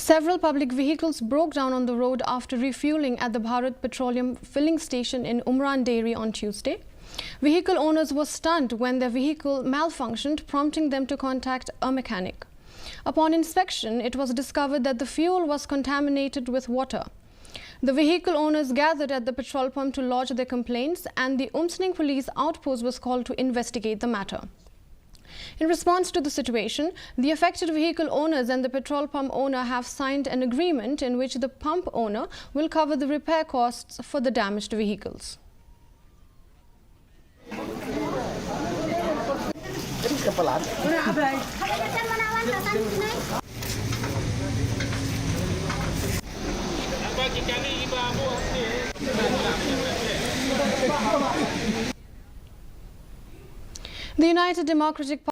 Several public vehicles broke down on the road after refueling at the Bharat Petroleum filling station in Umran dairy on Tuesday. Vehicle owners were stunned when their vehicle malfunctioned, prompting them to contact a mechanic. Upon inspection, it was discovered that the fuel was contaminated with water. The vehicle owners gathered at the petrol pump to lodge their complaints, and the Umran police outpost was called to investigate the matter. In response to the situation, the affected vehicle owners and the petrol pump owner have signed an agreement in which the pump owner will cover the repair costs for the damaged vehicles. The United Democratic